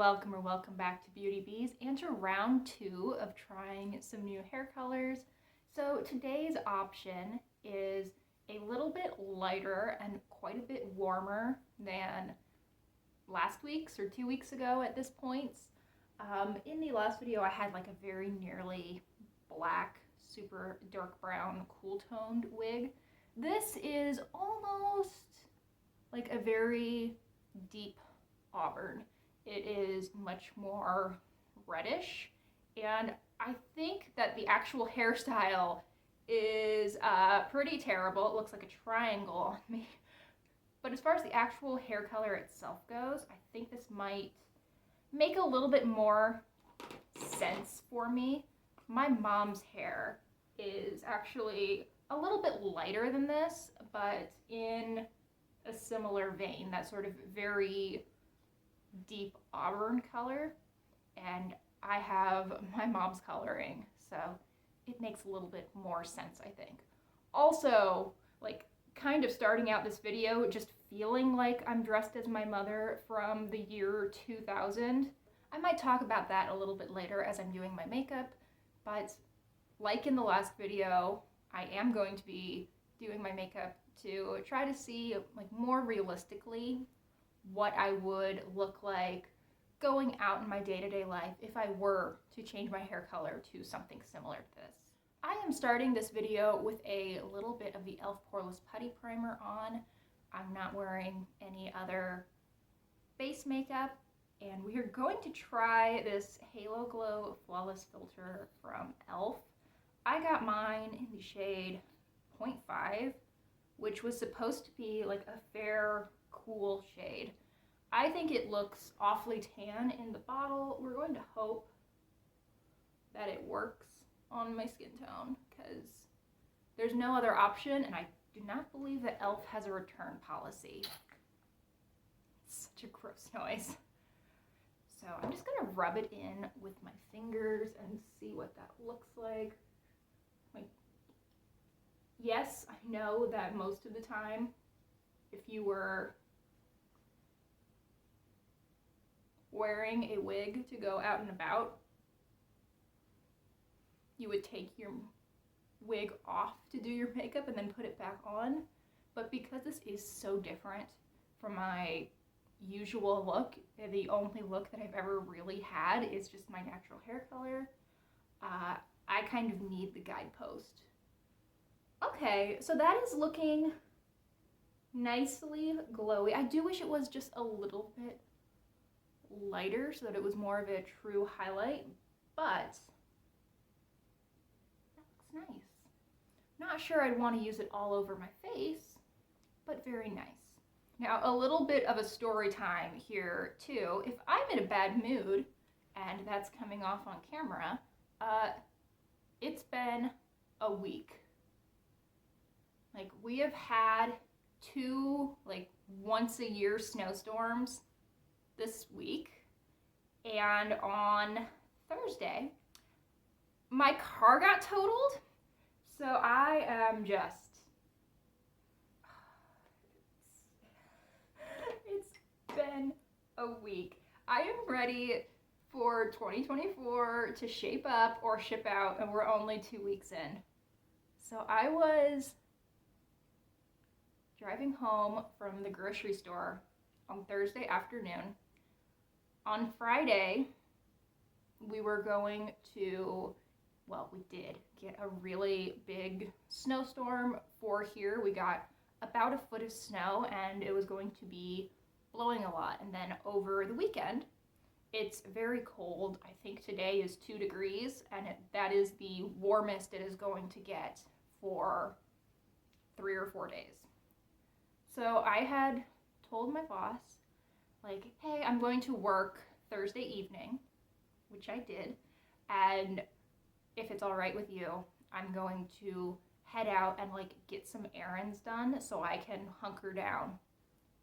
welcome back to Beauty Bees and to round 2 of trying some new hair colors. So today's option is a little bit lighter and quite a bit warmer than last week's or 2 weeks ago at this point. In the last video I had like a very nearly black, super dark brown, cool toned wig. This is almost like a very deep auburn. It is much more reddish, and I think that the actual hairstyle is pretty terrible. It looks like a triangle on me. But as far as the actual hair color itself goes, I think this might make a little bit more sense for me. My mom's hair is actually a little bit lighter than this, but in a similar vein, that sort of very deep auburn color, and I have my mom's coloring, so it makes a little bit more sense, I think. Also, like, kind of starting out this video just feeling like I'm dressed as my mother from the year 2000. I might talk about that a little bit later as I'm doing my makeup, but like in the last video, I am going to be doing my makeup to try to see like more realistically what I would look like going out in my day-to-day life if I were to change my hair color to something similar to this. I am starting this video with a little bit of the e.l.f. Poreless Putty Primer on. I'm not wearing any other base makeup, and we are going to try this Halo Glow Flawless Filter from e.l.f. I got mine in the shade 0.5, which was supposed to be like a fair, cool shade. I think it looks awfully tan in the bottle. We're going to hope that it works on my skin tone because there's no other option, and I do not believe that e.l.f. has a return policy. It's such a gross noise. So I'm just gonna rub it in with my fingers and see what that looks like. Yes, I know that most of the time, if you were wearing a wig to go out and about, you would take your wig off to do your makeup and then put it back on. But because this is so different from my usual look, the only look that I've ever really had is just my natural hair color, I kind of need the guidepost. Okay, so that is looking nicely glowy. I do wish it was just a little bit lighter so that it was more of a true highlight, but that looks nice. Not sure I'd want to use it all over my face, but very nice. Now, a little bit of a story time here too. If I'm in a bad mood, and that's coming off on camera, it's been a week. Like, we have had 2 like once a year snowstorms this week, and on Thursday my car got totaled, so I am just it's been a week. I am ready for 2024 to shape up or ship out, and we're only 2 weeks in. So I was driving home from the grocery store on Thursday afternoon. On Friday, we were going to, well, we did get a really big snowstorm for here. We got about a foot of snow, and it was going to be blowing a lot. And then over the weekend, it's very cold. I think today is 2 degrees, and that is the warmest it is going to get for 3 or 4 days. So I had told my boss, like, hey, I'm going to work Thursday evening, which I did, and if it's all right with you, I'm going to head out and like get some errands done so I can hunker down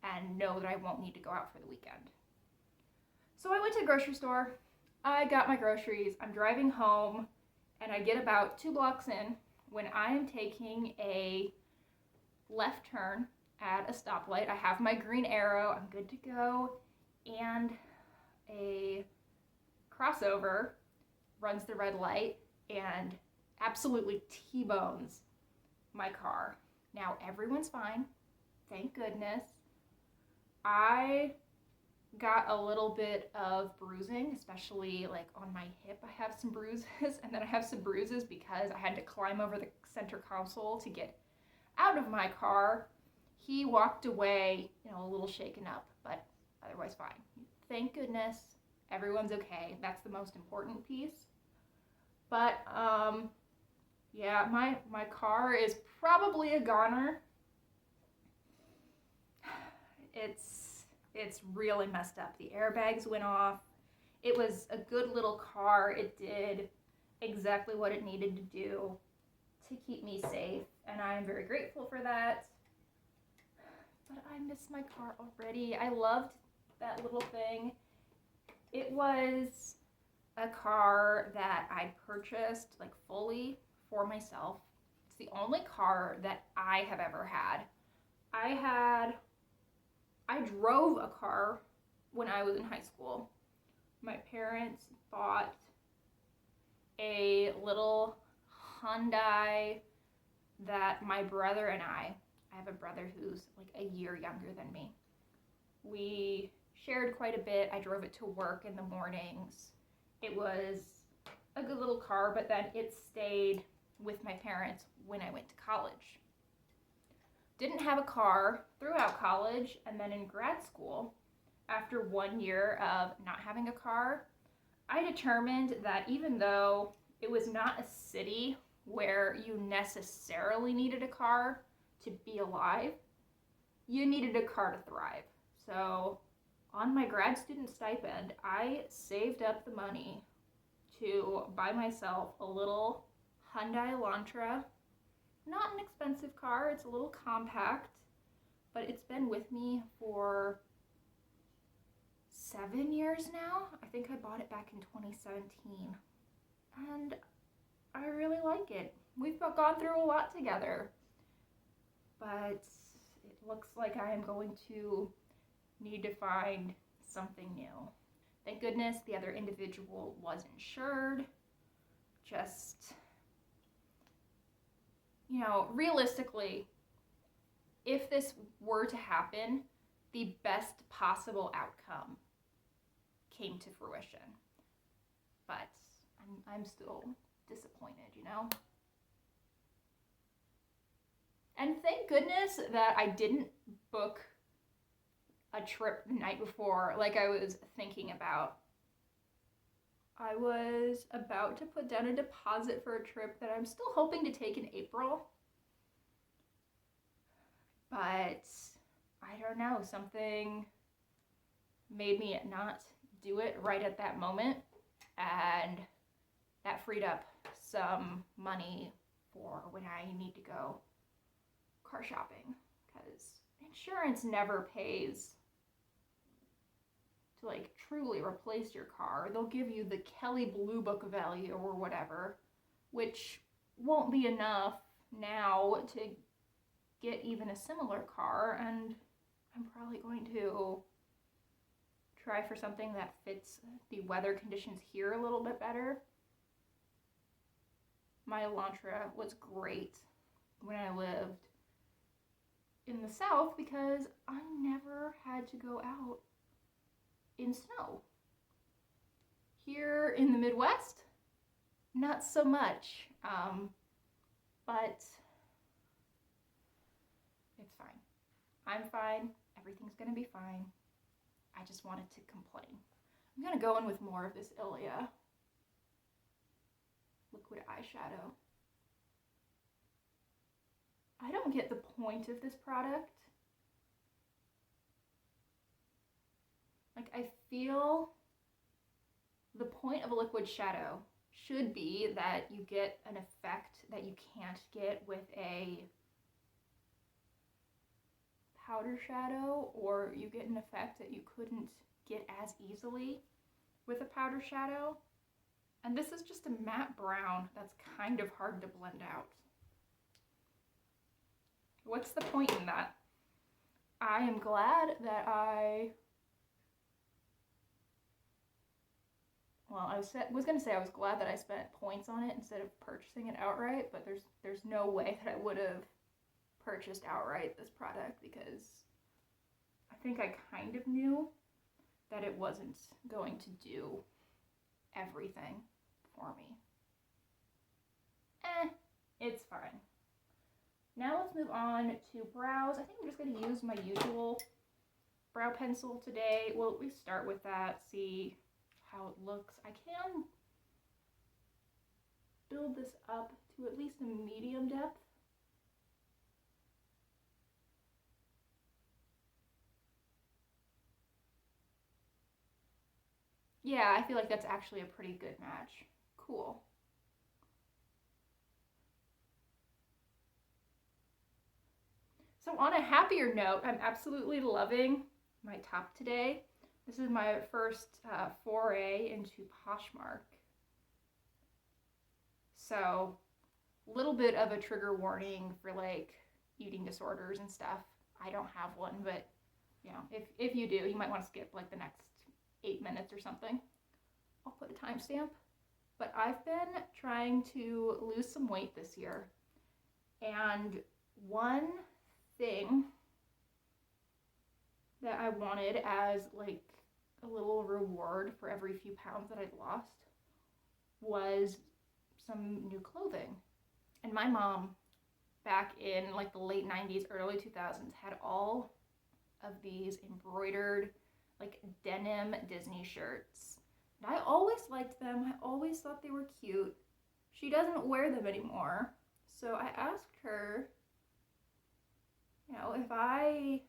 and know that I won't need to go out for the weekend. So I went to the grocery store, I got my groceries, I'm driving home, and I get about 2 blocks in when I am taking a left turn at a stoplight. I have my green arrow, I'm good to go, and a crossover runs the red light and absolutely T-bones my car. Now everyone's fine, thank goodness. I got a little bit of bruising, especially like on my hip. I have some bruises, and then I have some bruises because I had to climb over the center console to get out of my car. He walked away, a little shaken up, but otherwise fine. Thank goodness everyone's okay. That's the most important piece. But yeah, my car is probably a goner. It's really messed up. The airbags went off. It was a good little car. It did exactly what it needed to do to keep me safe, and I'm very grateful for that. But I miss my car already. I loved that little thing. It was a car that I purchased like fully for myself. It's the only car that I have ever had. I drove a car when I was in high school. My parents bought a little Hyundai that my brother and I have a brother who's like a year younger than me. We shared quite a bit. I drove it to work in the mornings. It was a good little car, but then it stayed with my parents when I went to college. Didn't have a car throughout college, and then in grad school, after 1 year of not having a car, I determined that even though it was not a city where you necessarily needed a car to be alive, you needed a car to thrive. So on my grad student stipend, I saved up the money to buy myself a little Hyundai Elantra. Not an expensive car, it's a little compact, but it's been with me for 7 years now. I think I bought it back in 2017, and I really like it. We've gone through a lot together, but it looks like I am going to need to find something new. Thank goodness the other individual was insured. Just, realistically, if this were to happen, the best possible outcome came to fruition. But I'm still disappointed, And thank goodness that I didn't book a trip the night before like I was thinking about. I was about to put down a deposit for a trip that I'm still hoping to take in April. But I don't know, something made me not do it right at that moment, and that freed up some money for when I need to go car shopping, because insurance never pays to truly replace your car. They'll give you the Kelley Blue Book value or whatever, which won't be enough now to get even a similar car, and I'm probably going to try for something that fits the weather conditions here a little bit better. My Elantra was great when I lived in the South because I never had to go out in snow. Here in the Midwest, not so much, but it's fine. I'm fine. Everything's gonna be fine. I just wanted to complain. I'm gonna go in with more of this Ilia liquid eyeshadow. I don't get the point of this product. I feel the point of a liquid shadow should be that you get an effect that you can't get with a powder shadow, or you get an effect that you couldn't get as easily with a powder shadow. And this is just a matte brown that's kind of hard to blend out. What's the point in that? I am glad that I well, I was gonna say I was glad that I spent points on it instead of purchasing it outright, but there's no way that I would have purchased outright this product because I think I kind of knew that it wasn't going to do everything for me. It's fine. Now let's move on to brows. I think I'm just going to use my usual brow pencil today. We'll at least start with that, see how it looks. I can build this up to at least a medium depth. Yeah, I feel like that's actually a pretty good match. Cool. So on a happier note, I'm absolutely loving my top today. This is my first foray into Poshmark. So a little bit of a trigger warning for like eating disorders and stuff. I don't have one, but you know, if you do, you might want to skip like the next 8 minutes or something. I'll put a timestamp. But I've been trying to lose some weight this year. And one thing that I wanted as like a little reward for every few pounds that I'd lost was some new clothing. And my mom, back in like the late 90s, early 2000s, had all of these embroidered like denim Disney shirts. And I always liked them. I always thought they were cute. She doesn't wear them anymore. So I asked her, you know, if I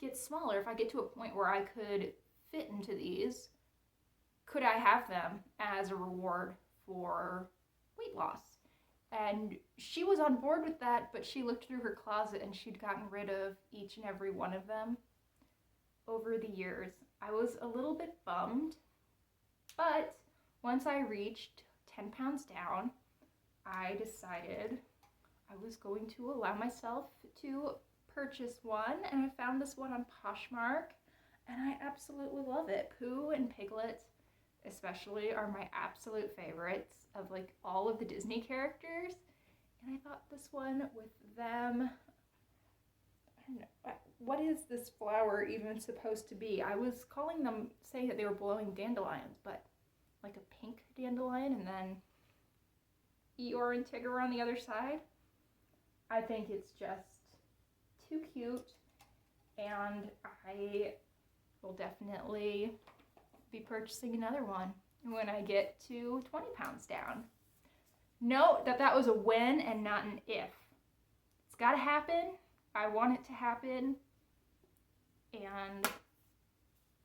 get smaller, if I get to a point where I could fit into these, could I have them as a reward for weight loss? And she was on board with that, but she looked through her closet and she'd gotten rid of each and every one of them over the years. I was a little bit bummed, but once I reached 10 pounds down, I decided I was going to allow myself to purchase one, and I found this one on Poshmark, and I absolutely love it. Pooh and Piglet especially are my absolute favorites of like all of the Disney characters, and I thought this one with them, I don't know, what is this flower even supposed to be? I was calling them, saying that they were blowing dandelions, but like a pink dandelion and then Eeyore and Tigger on the other side. I think it's just too cute, and I will definitely be purchasing another one when I get to 20 pounds down. Note that that was a when and not an if. It's got to happen. I want it to happen, and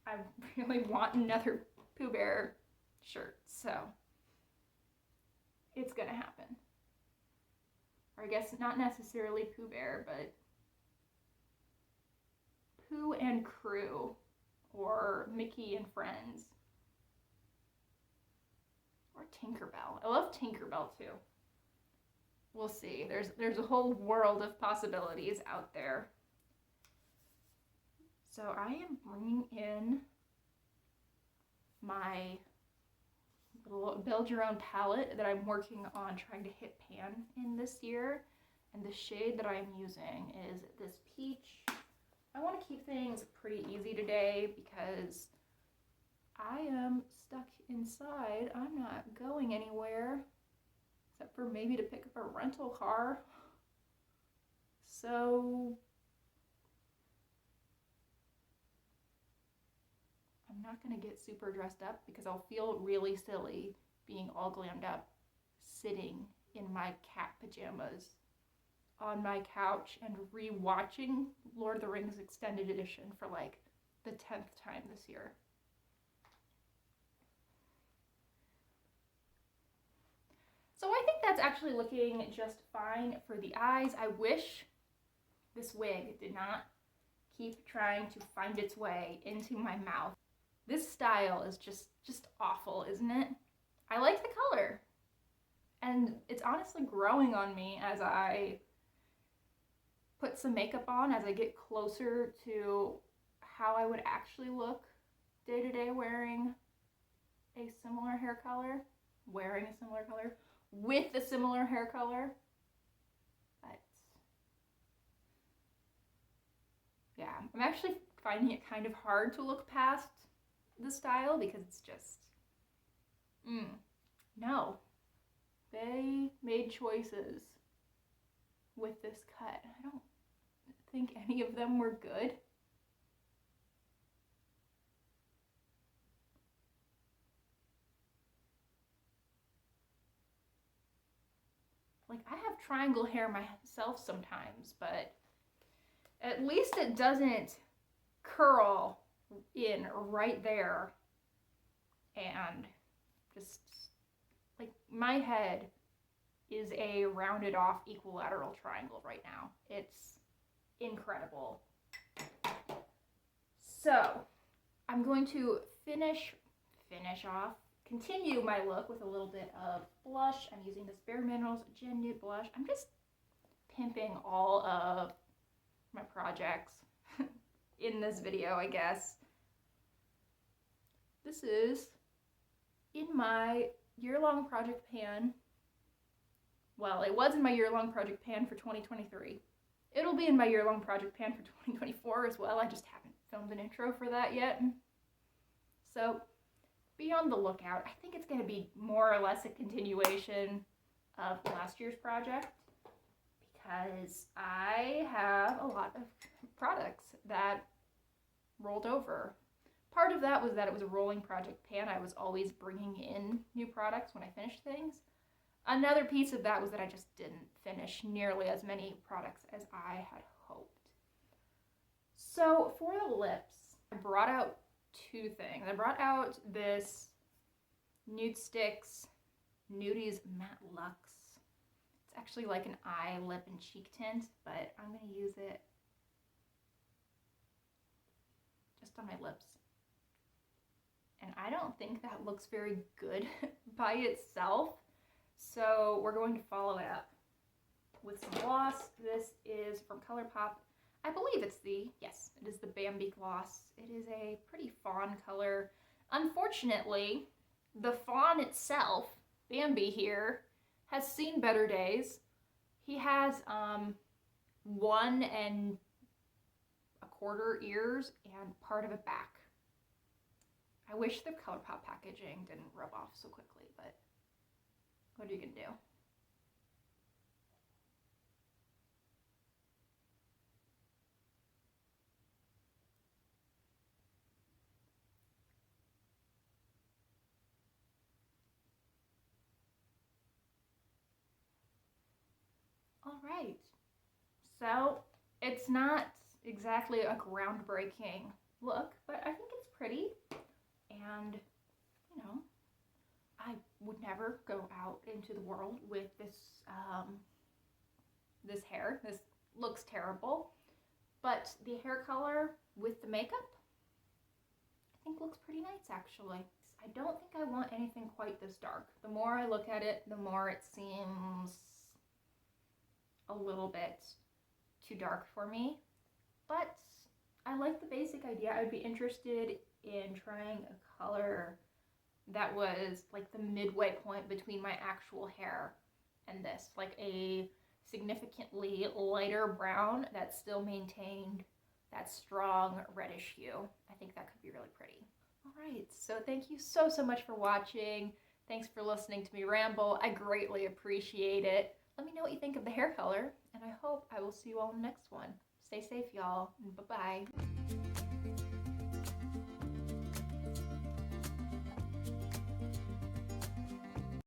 I really want another Pooh Bear shirt, so it's gonna happen. Or I guess not necessarily Pooh Bear, but Pooh and Crew, or Mickey and Friends, or Tinkerbell. I love Tinkerbell too. We'll see. There's a whole world of possibilities out there. So I am bringing in my little build your own palette that I'm working on trying to hit pan in this year, and the shade that I'm using is this peach. I want to keep things pretty easy today because I am stuck inside. I'm not going anywhere except for maybe to pick up a rental car. So I'm not going to get super dressed up because I'll feel really silly being all glammed up sitting in my cat pajamas on my couch and re-watching Lord of the Rings Extended Edition for like the 10th time this year. So I think that's actually looking just fine for the eyes. I wish this wig did not keep trying to find its way into my mouth. This style is just awful, isn't it? I like the color, and it's honestly growing on me as I put some makeup on, as I get closer to how I would actually look day to day wearing a similar hair color, wearing a similar color, with a similar hair color. But yeah, I'm actually finding it kind of hard to look past the style because it's just, no. They made choices with this cut. I don't think any of them were good. Like, I have triangle hair myself sometimes, but at least it doesn't curl in right there and just, like, my head is a rounded off equilateral triangle right now. It's incredible. So I'm going to continue my look with a little bit of blush. I'm using this Bare Minerals Gen Nude blush. I'm just pimping all of my projects in this video, I guess. This is in my year-long project pan. Well, it was in my year-long project pan for 2023. It'll be in my year-long project pan for 2024 as well. I just haven't filmed an intro for that yet. So be on the lookout. I think it's going to be more or less a continuation of last year's project because I have a lot of products that rolled over. Part of that was that it was a rolling project pan. I was always bringing in new products when I finished things. Another piece of that was that I just didn't finish nearly as many products as I had hoped. So for the lips, I brought out two things. I brought out this Nude Sticks Nudies Matte Luxe. It's actually like an eye, lip, and cheek tint, but I'm going to use it just on my lips. And I don't think that looks very good by itself. So we're going to follow it up with some gloss. This is from ColourPop. I believe it's yes, it is the Bambi gloss. It is a pretty fawn color. Unfortunately, the fawn itself, Bambi here, has seen better days. He has 1 1/4 ears and part of a back. I wish the ColourPop packaging didn't rub off so quickly, but what are you gonna do? All right, so it's not exactly a groundbreaking look, but I think it's pretty, and you know, I would never go out into the world with this this hair. This looks terrible, but the hair color with the makeup, I think looks pretty nice actually. I don't think I want anything quite this dark. The more I look at it, the more it seems a little bit too dark for me, but I like the basic idea. I would be interested in trying a color that was like the midway point between my actual hair and this, like a significantly lighter brown that still maintained that strong reddish hue. I think that could be really pretty. All right, so thank you so much for watching. Thanks for listening to me ramble. I greatly appreciate it. Let me know what you think of the hair color, and I hope I will see you all in the next one. Stay safe, y'all. Bye-bye.